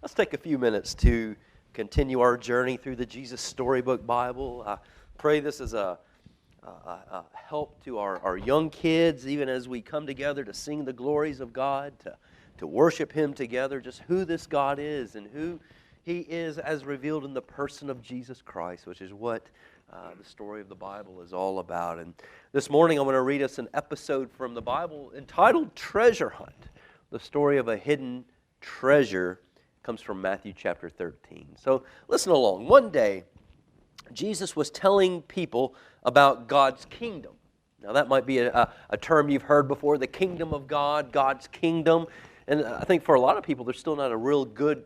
Let's take a few minutes to continue our journey through the Jesus Storybook Bible. I pray this is a help to our young kids, even as we come together to sing the glories of God, to worship Him together, just who this God is and who He is as revealed in the person of Jesus Christ, which is what the story of the Bible is all about. And this morning I'm going to read us an episode from the Bible entitled Treasure Hunt. The story of a hidden treasure comes from Matthew chapter 13. So listen along. One day, Jesus was telling people about God's kingdom. Now that might be a term you've heard before, the kingdom of God, God's kingdom. And I think for a lot of people, there's still not a real good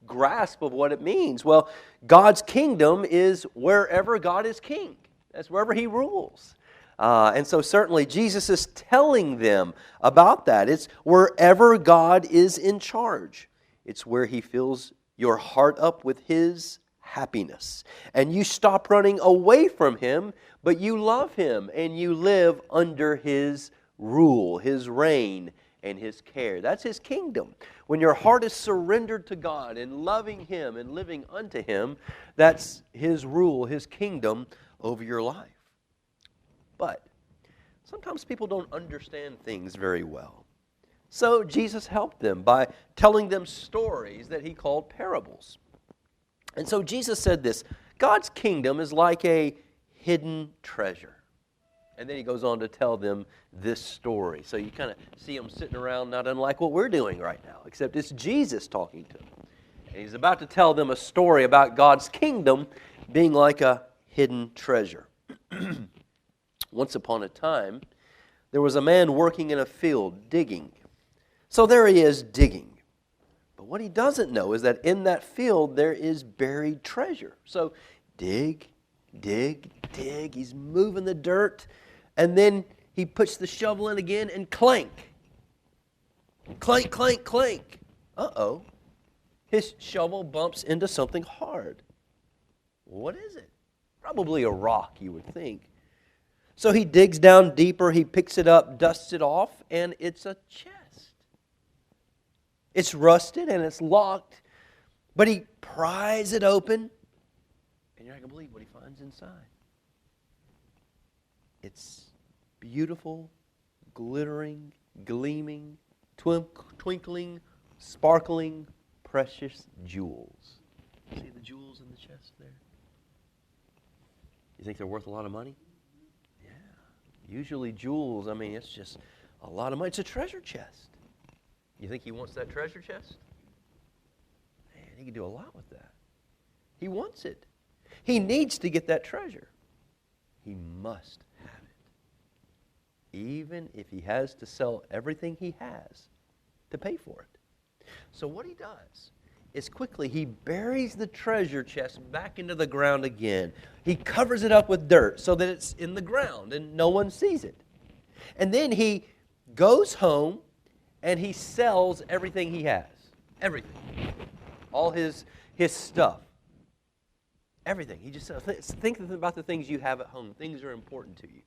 grasp of what it means. Well, God's kingdom is wherever God is king. That's wherever He rules. And so certainly Jesus is telling them about that. It's wherever God is in charge. It's where He fills your heart up with His happiness. And you stop running away from Him, but you love Him and you live under His rule, His reign, and His care. That's His kingdom. When your heart is surrendered to God and loving Him and living unto Him, that's His rule, His kingdom over your life. But sometimes people don't understand things very well. So Jesus helped them by telling them stories that He called parables. And so Jesus said this, God's kingdom is like a hidden treasure. And then He goes on to tell them this story. So you kind of see them sitting around not unlike what we're doing right now, except it's Jesus talking to them. And He's about to tell them a story about God's kingdom being like a hidden treasure. Once upon a time, there was a man working in a field, digging. So there he is, digging. But what he doesn't know is that in that field there is buried treasure. So dig, dig, dig. He's moving the dirt. And then he puts the shovel in again and clank. Clank, clank, clank. Uh-oh. His shovel bumps into something hard. What is it? Probably a rock, you would think. So he digs down deeper, he picks it up, dusts it off, and it's a chest. It's rusted and it's locked, but he pries it open, and you're not going to believe what he finds inside. It's beautiful, glittering, gleaming, twinkling, sparkling, precious jewels. See the jewels in the chest there? You think they're worth a lot of money? Usually jewels, it's just a lot of money. It's a treasure chest. You think he wants that treasure chest? Man, he can do a lot with that. He wants it. He needs to get that treasure. He must have it. Even if he has to sell everything he has to pay for it. So what he does is quickly he buries the treasure chest back into the ground again. He covers it up with dirt so that it's in the ground and no one sees it. And then he goes home and he sells everything he has. Everything. All his stuff. Everything. He just think about the things you have at home. Things that are important to you.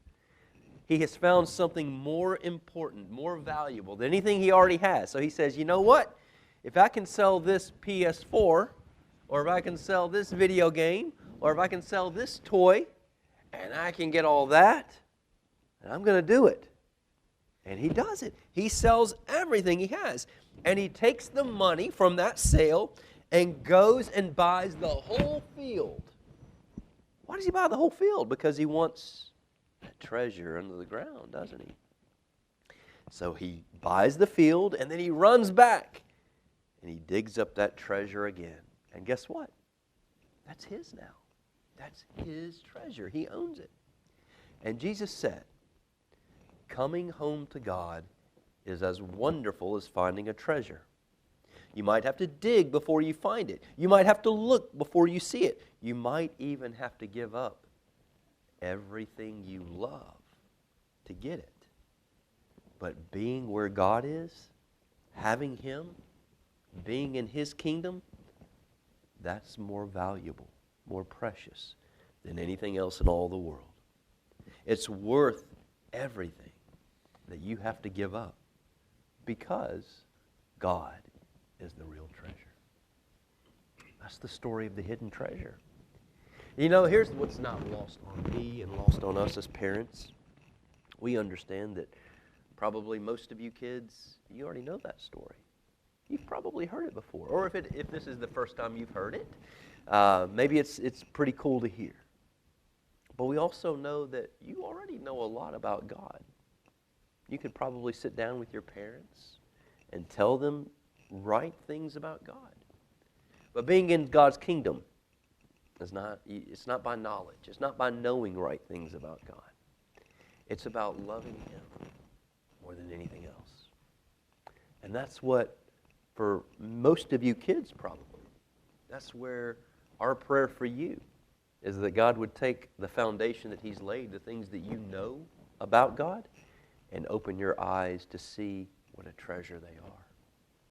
He has found something more important, more valuable than anything he already has. So he says, you know what? If I can sell this PS4, or if I can sell this video game, or if I can sell this toy, and I can get all that, and I'm going to do it. And he does it. He sells everything he has. And he takes the money from that sale and goes and buys the whole field. Why does he buy the whole field? Because he wants that treasure under the ground, doesn't he? So he buys the field, and then he runs back. And he digs up that treasure again. And guess what? That's his now. That's his treasure. He owns it. And Jesus said, coming home to God is as wonderful as finding a treasure. You might have to dig before you find it. You might have to look before you see it. You might even have to give up everything you love to get it. But being where God is, having Him, being in His kingdom, that's more valuable, more precious than anything else in all the world. It's worth everything that you have to give up because God is the real treasure. That's the story of the hidden treasure. You know, here's what's not lost on me and lost on us as parents. We understand that probably most of you kids, you already know that story. You've probably heard it before. Or if this is the first time you've heard it, maybe it's pretty cool to hear. But we also know that you already know a lot about God. You could probably sit down with your parents and tell them right things about God. But being in God's kingdom it's not by knowledge. It's not by knowing right things about God. It's about loving Him more than anything else. And that's what, for most of you kids probably, that's where our prayer for you is that God would take the foundation that He's laid, the things that you know about God, and open your eyes to see what a treasure they are.